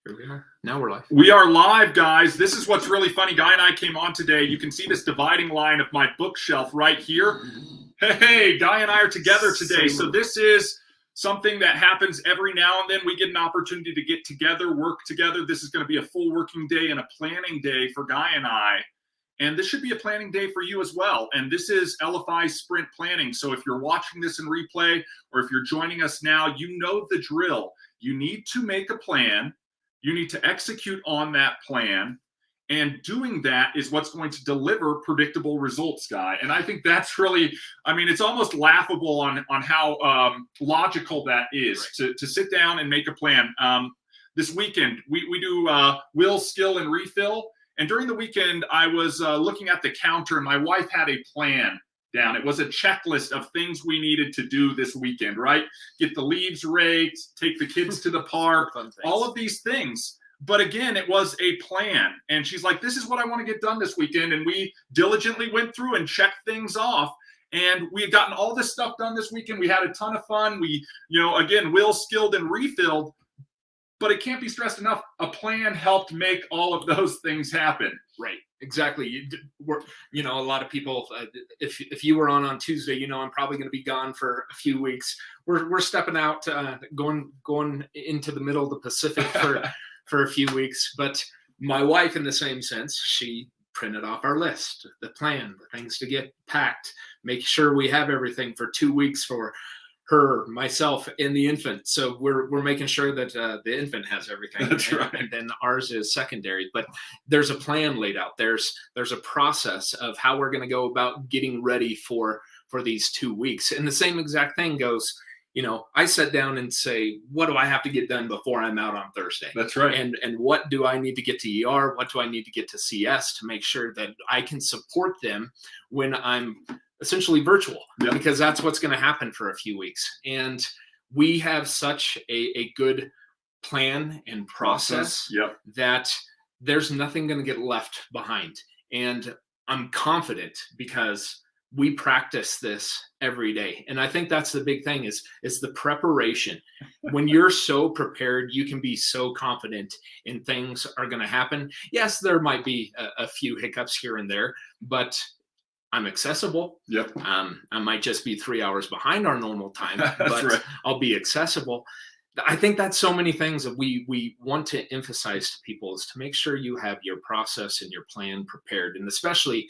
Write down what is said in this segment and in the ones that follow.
Here we are. Now we're live. We are live, guys. This is what's really funny. Guy and I came on today. You can see this dividing line of my bookshelf right here. Hey, Guy and I are together today. So this is something that happens every now and then. We get an opportunity to get together, work together. This is going to be a full working day and a planning day for Guy and I. And this should be a planning day for you as well. And this is Elify Sprint Planning. So if you're watching this in replay or if you're joining us now, you know the drill. You need to make a plan. You need to execute on that plan, and doing that is what's going to deliver predictable results, Guy. And I think that's really, I mean, it's almost laughable on how logical that is, right, to sit down and make a plan. This weekend, we do will, skill, and refill. And during the weekend, I was looking at the counter, and my wife had a plan down. It was a checklist of things we needed to do this weekend, right? Get the leaves raked, take the kids to the park, all of these things. But again, it was a plan. And she's like, this is what I want to get done this weekend. And we diligently went through and checked things off. And we had gotten all this stuff done this weekend. We had a ton of fun. We, again, will, skilled, and refilled. But it can't be stressed enough. A plan helped make all of those things happen. Right. Exactly. A lot of people, if you were on Tuesday, I'm probably going to be gone for a few weeks. We're stepping out, going into the middle of the Pacific for a few weeks. But my wife, in the same sense, she printed off our list, the plan, the things to get packed, make sure we have everything for 2 weeks for her, myself, and the infant. So we're making sure that the infant has everything. That's right. And then ours is secondary. But there's a plan laid out. There's a process of how we're going to go about getting ready for these 2 weeks. And the same exact thing goes, I sit down and say, what do I have to get done before I'm out on Thursday? That's right. And what do I need to get to ER? What do I need to get to CS to make sure that I can support them when I'm essentially virtual? Yep. Because that's what's going to happen for a few weeks. And we have such a good plan and process Yep. that there's nothing going to get left behind. And I'm confident because we practice this every day. And I think that's the big thing is the preparation. When you're so prepared, you can be so confident in things are going to happen. Yes, there might be a few hiccups here and there, but I'm accessible. Yep. I might just be 3 hours behind our normal time, but right. I'll be accessible. I think that's so many things that we want to emphasize to people is to make sure you have your process and your plan prepared. And especially,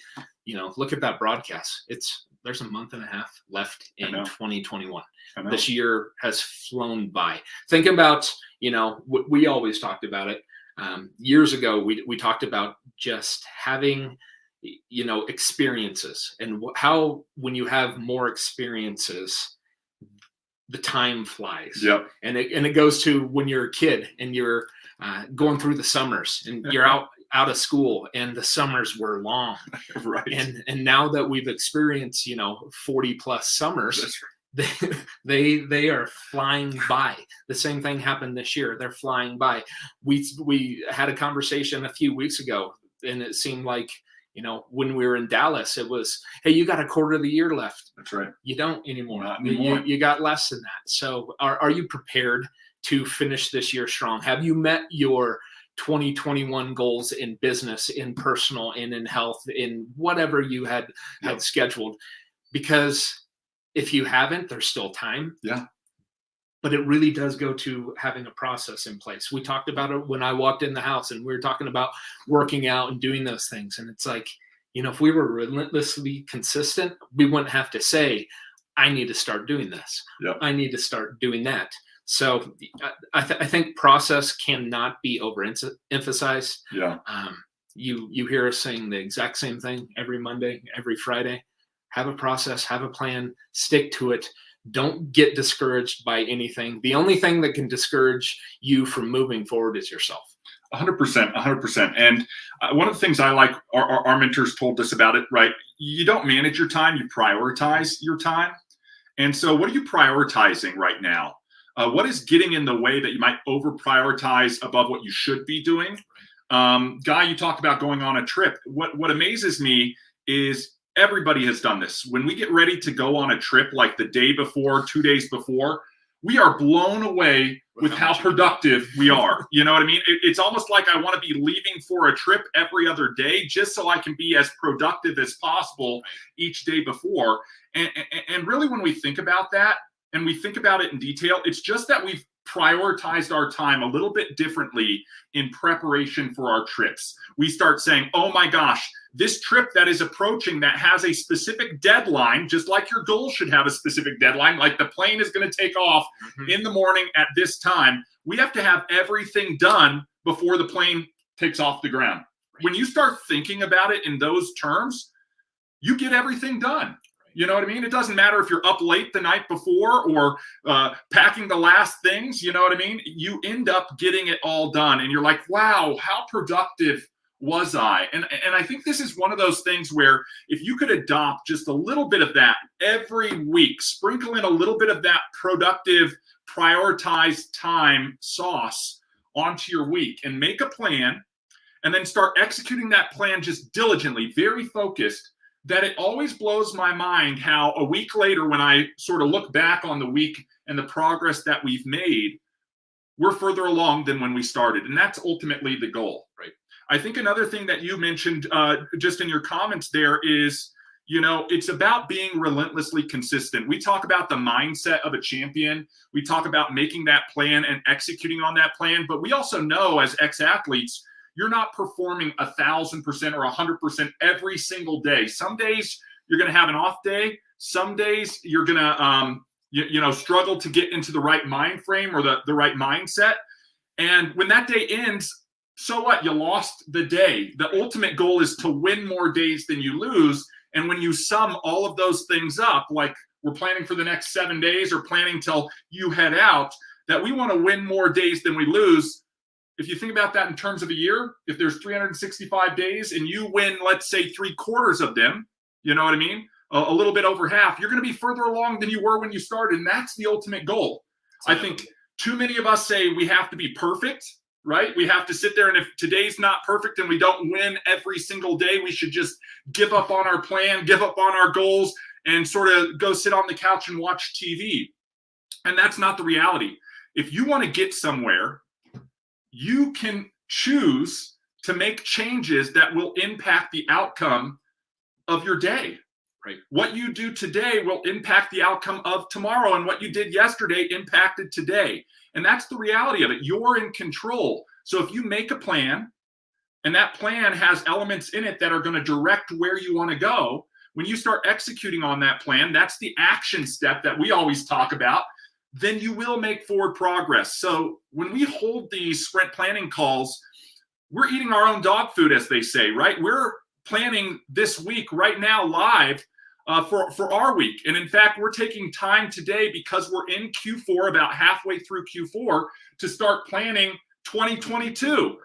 look at that broadcast. There's a month and a half left in 2021. This year has flown by. Think about, we always talked about it. Years ago, we talked about just having experiences and how when you have more experiences, the time flies. Yep. And it goes to when you're a kid and you're going through the summers and you're out of school and the summers were long. Right. And now that we've experienced 40 plus summers, they are flying by. The same thing happened this year. They're flying by. We had a conversation a few weeks ago, and it seemed like when we were in Dallas, it was, hey, you got a quarter of the year left. That's right. You don't anymore. Not anymore. You got less than that. So are you prepared to finish this year strong? Have you met your 2021 goals in business, in personal, and in health, in whatever you had scheduled? Because if you haven't, there's still time. Yeah. But it really does go to having a process in place. We talked about it when I walked in the house, and we were talking about working out and doing those things. And it's like, if we were relentlessly consistent, we wouldn't have to say, I need to start doing this. Yep. I need to start doing that. So I think process cannot be overemphasized. Yeah. You hear us saying the exact same thing every Monday, every Friday. Have a process, have a plan, stick to it. Don't get discouraged by anything. The only thing that can discourage you from moving forward is yourself. 100%, 100%. And one of the things I like, our mentors told us about it, right? You don't manage your time, you prioritize your time. And so what are you prioritizing right now? What is getting in the way that you might over prioritize above what you should be doing? Guy, you talked about going on a trip. What amazes me is everybody has done this. When we get ready to go on a trip, like the day before, 2 days before, we are blown away with how productive we are. You know what I mean? It's almost like I want to be leaving for a trip every other day just so I can be as productive as possible each day before. And really, when we think about that and we think about it in detail, it's just that we've prioritized our time a little bit differently in preparation for our trips. We start saying, oh my gosh, this trip that is approaching that has a specific deadline, just like your goal should have a specific deadline, like the plane is going to take off in the morning at this time. We have to have everything done before the plane takes off the ground. When you start thinking about it in those terms, you get everything done. You know what I mean? It doesn't matter if you're up late the night before or packing the last things. You know what I mean? You end up getting it all done. And you're like, wow, how productive was I? And I think this is one of those things where if you could adopt just a little bit of that every week, sprinkle in a little bit of that productive, prioritized time sauce onto your week and make a plan and then start executing that plan just diligently, very focused, that it always blows my mind how a week later, when I sort of look back on the week and the progress that we've made, we're further along than when we started. And that's ultimately the goal, right? I think another thing that you mentioned just in your comments there is, you know, it's about being relentlessly consistent. We talk about the mindset of a champion. We talk about making that plan and executing on that plan. But we also know as ex-athletes, you're not performing 1,000% or 100% every single day. Some days you're going to have an off day. Some days you're going to, struggle to get into the right mind frame or the right mindset. And when that day ends, so what? You lost the day. The ultimate goal is to win more days than you lose. And when you sum all of those things up, like we're planning for the next 7 days or planning till you head out, that we want to win more days than we lose. If you think about that in terms of a year, if there's 365 days and you win, let's say 3/4 of them, you know what I mean? A little bit over half, you're going to be further along than you were when you started. And that's the ultimate goal. I think too many of us say we have to be perfect, right? We have to sit there, and if today's not perfect and we don't win every single day, we should just give up on our plan, give up on our goals, and sort of go sit on the couch and watch TV. And that's not the reality. If you want to get somewhere, you can choose to make changes that will impact the outcome of your day. Right. What you do today will impact the outcome of tomorrow, and what you did yesterday impacted today. And that's the reality of it. You're in control. So if you make a plan and that plan has elements in it that are going to direct where you want to go, when you start executing on that plan, that's the action step that we always talk about, then you will make forward progress. So when we hold these sprint planning calls, we're eating our own dog food, as they say, right? We're planning this week right now live for our week. And in fact, we're taking time today because we're in Q4, about halfway through Q4, to start planning 2022.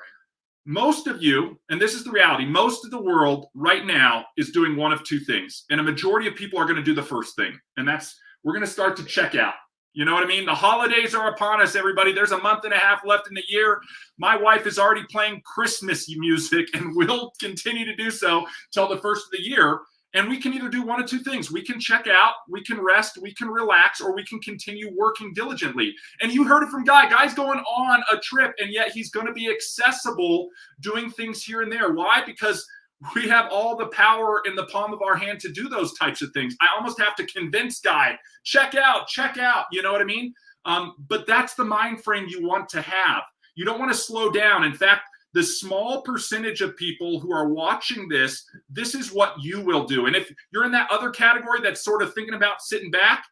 Most of you, and this is the reality, most of the world right now is doing one of two things. And a majority of people are going to do the first thing. And that's, we're going to start to check out. You know what I mean? The holidays are upon us, everybody. There's a month and a half left in the year. My wife is already playing Christmas music and will continue to do so till the first of the year. And we can either do one of two things. We can check out, we can rest, we can relax, or we can continue working diligently. And you heard it from Guy. Guy's going on a trip, and yet he's going to be accessible doing things here and there. Why? Because we have all the power in the palm of our hand to do those types of things. I almost have to convince Guy, check out, you know what I mean? But that's the mind frame you want to have. You don't want to slow down. In fact, the small percentage of people who are watching this, this is what you will do. And if you're in that other category that's sort of thinking about sitting back,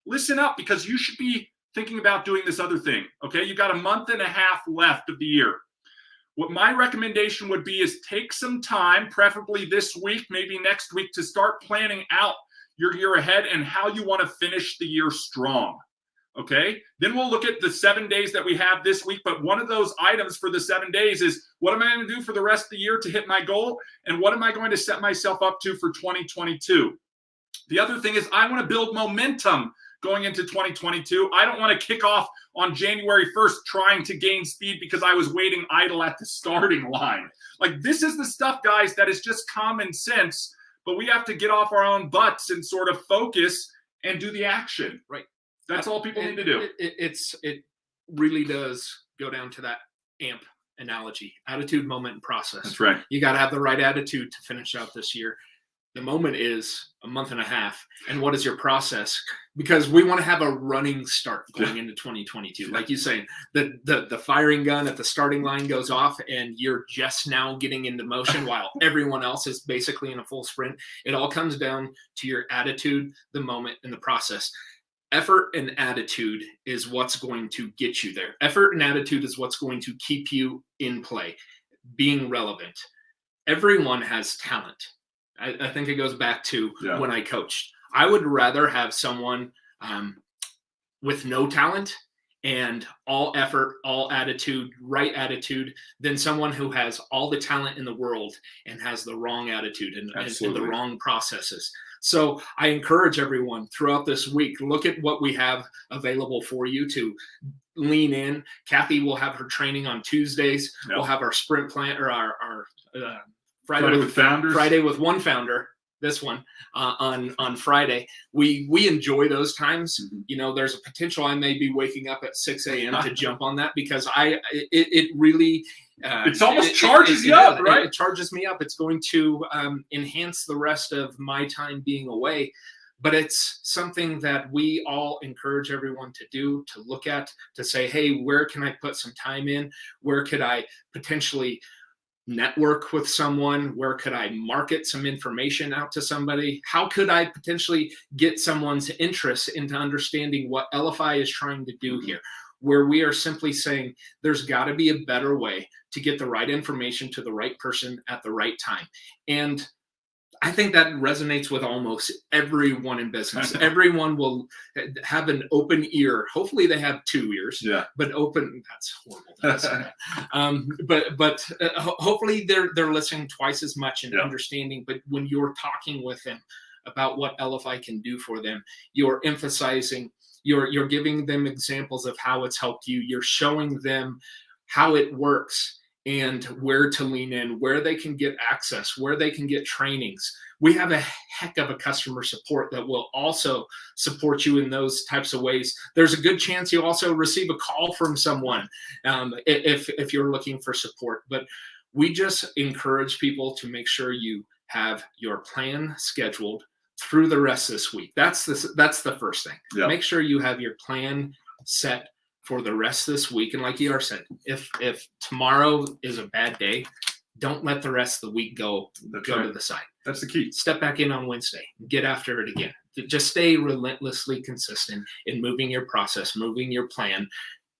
listen up, because you should be thinking about doing this other thing, okay? You got a month and a half left of the year. What my recommendation would be is take some time, preferably this week, maybe next week, to start planning out your year ahead and how you want to finish the year strong, okay? Then we'll look at the 7 days that we have this week, but one of those items for the 7 days is, what am I going to do for the rest of the year to hit my goal? And what am I going to set myself up to for 2022? The other thing is, I want to build momentum going into 2022. I don't want to kick off on January 1st trying to gain speed because I was waiting idle at the starting line. Like, this is the stuff, guys, that is just common sense, but we have to get off our own butts and sort of focus and do the action. Right. That's all people need to do. It really does go down to that AMP analogy: attitude, moment, and process. That's right. You got to have the right attitude to finish out this year. The moment is a month and a half. And what is your process? Because we want to have a running start going into 2022. Like you saying, the firing gun at the starting line goes off and you're just now getting into motion while everyone else is basically in a full sprint. It all comes down to your attitude, the moment, and the process. Effort and attitude is what's going to get you there. Effort and attitude is what's going to keep you in play, being relevant. Everyone has talent. I think it goes back to when I coached. I would rather have someone with no talent and all effort, all attitude, right attitude, than someone who has all the talent in the world and has the wrong attitude and the wrong processes. So I encourage everyone throughout this week, look at what we have available for you to lean in. Kathy will have her training on Tuesdays. We'll have our sprint plan or our Friday with founders. Friday with one founder. This one on Friday. We enjoy those times. You know, there's a potential I may be waking up at 6 a.m. to jump on that because it really it's almost charges you up, right? It charges me up. It's going to enhance the rest of my time being away. But it's something that we all encourage everyone to do, to look at, to say, hey, where can I put some time in? Where could I potentially network with someone? Where could I market some information out to somebody? How could I potentially get someone's interest into understanding what Elify is trying to do here? Where we are simply saying there's got to be a better way to get the right information to the right person at the right time. And I think that resonates with almost everyone in business. Everyone will have an open ear. Hopefully they have 2 ears, but open, that's horrible. But hopefully they're listening twice as much and understanding. But when you're talking with them about what Elify can do for them, you're emphasizing, you're giving them examples of how it's helped you. You're showing them how it works and where to lean in, where they can get access, where they can get trainings. We have a heck of a customer support that will also support you in those types of ways. There's a good chance you also receive a call from someone if you're looking for support. But we just encourage people to make sure you have your plan scheduled through the rest of this week. That's the first thing. Make sure you have your plan set for the rest of this week. And like ER said, if tomorrow is a bad day, don't let the rest of the week go to the side. That's the key. Step back in on Wednesday. Get after it again. Just stay relentlessly consistent in moving your process, moving your plan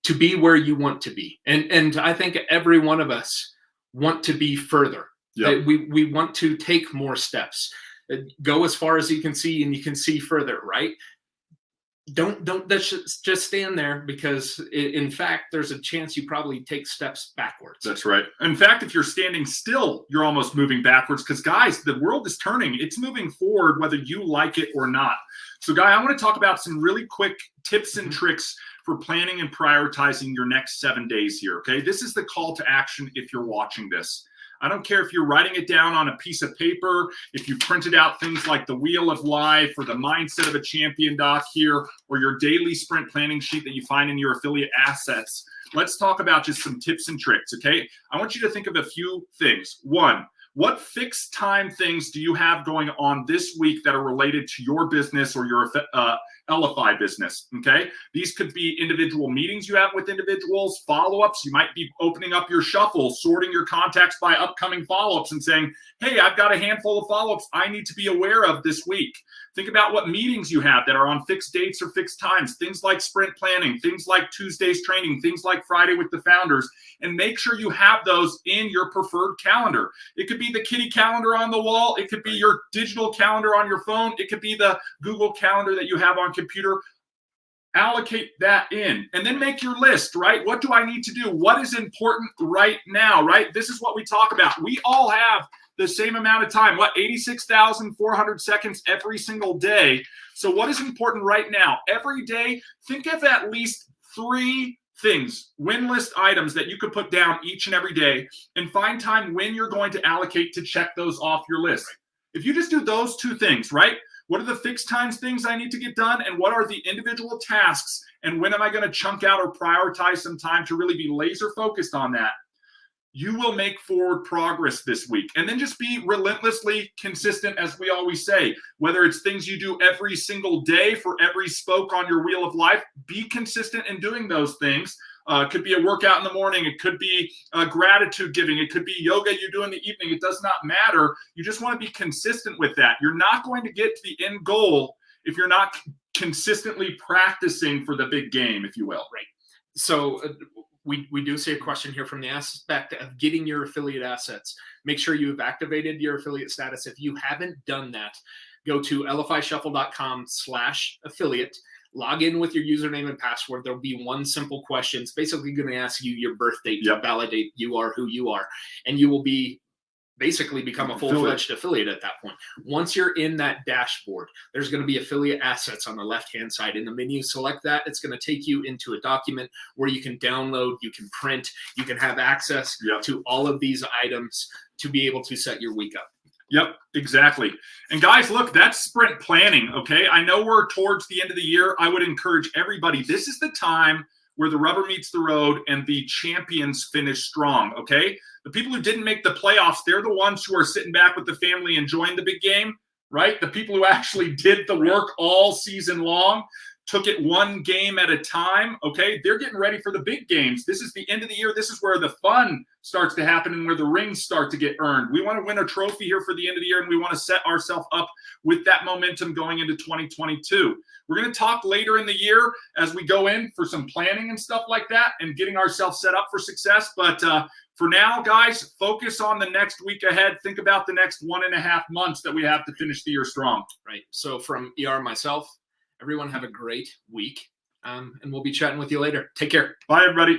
to be where you want to be. And I think every one of us want to be further. We want to take more steps. Go as far as you can see, and you can see further, right? Don't just stand there, because in fact, there's a chance you probably take steps backwards. That's right. In fact, if you're standing still, you're almost moving backwards, because guys, the world is turning. It's moving forward, whether you like it or not. So Guy, I want to talk about some really quick tips and tricks for planning and prioritizing your next 7 days here. Okay. This is the call to action if you're watching this. I don't care if you're writing it down on a piece of paper, if you printed out things like the Wheel of Life or the Mindset of a Champion doc here, or your daily sprint planning sheet that you find in your affiliate assets. Let's talk about just some tips and tricks, okay? I want you to think of a few things. One, what fixed time things do you have going on this week that are related to your business or your Elify business, okay? These could be individual meetings you have with individuals, follow-ups. You might be opening up your shuffle, sorting your contacts by upcoming follow-ups and saying, hey, I've got a handful of follow-ups I need to be aware of this week. Think about what meetings you have that are on fixed dates or fixed times, things like sprint planning, things like Tuesday's training, things like Friday with the founders, and make sure you have those in your preferred calendar. It could be the kitty calendar on the wall. It could be your digital calendar on your phone. It could be the Google Calendar that you have on computer. Allocate that in and then make your list, right? What do I need to do? What is important right now, right? This is what we talk about. We all have the same amount of time, 86,400 seconds every single day. So what is important right now? Every day, think of at least 3 things, win list items that you could put down each and every day, and find time when you're going to allocate to check those off your list. If you just do those 2 things, right? What are the fixed times things I need to get done? And what are the individual tasks? And when am I going to chunk out or prioritize some time to really be laser focused on that? You will make forward progress this week. And then just be relentlessly consistent, as we always say. Whether it's things you do every single day for every spoke on your wheel of life, be consistent in doing those things. It could be a workout in the morning. It could be gratitude giving. It could be yoga you do in the evening. It does not matter. You just want to be consistent with that. You're not going to get to the end goal if you're not consistently practicing for the big game, if you will. Right. So we do see a question here from the aspect of getting your affiliate assets. Make sure you have activated your affiliate status. If you haven't done that, go to elifyshuffle.com/affiliate. Log in with your username and password. There'll be one simple question. It's basically going to ask you your birth date to validate you are who you are. And you will be basically become a full-fledged affiliate at that point. Once you're in that dashboard, there's going to be affiliate assets on the left-hand side. In the menu, select that. It's going to take you into a document where you can download, you can print, you can have access to all of these items to be able to set your week up. Yep, exactly. And guys, look, that's sprint planning, okay? I know we're towards the end of the year. I would encourage everybody, this is the time where the rubber meets the road and the champions finish strong, okay? The people who didn't make the playoffs, they're the ones who are sitting back with the family enjoying the big game, right? The people who actually did the work all season long, took it one game at a time, okay? They're getting ready for the big games. This is the end of the year. This is where the fun starts to happen and where the rings start to get earned. We want to win a trophy here for the end of the year, and we want to set ourselves up with that momentum going into 2022. We're going to talk later in the year as we go in for some planning and stuff like that and getting ourselves set up for success. But for now, guys, focus on the next week ahead. Think about the next 1.5 months that we have to finish the year strong. Right. So from ER myself, everyone have a great week, and we'll be chatting with you later. Take care. Bye, everybody.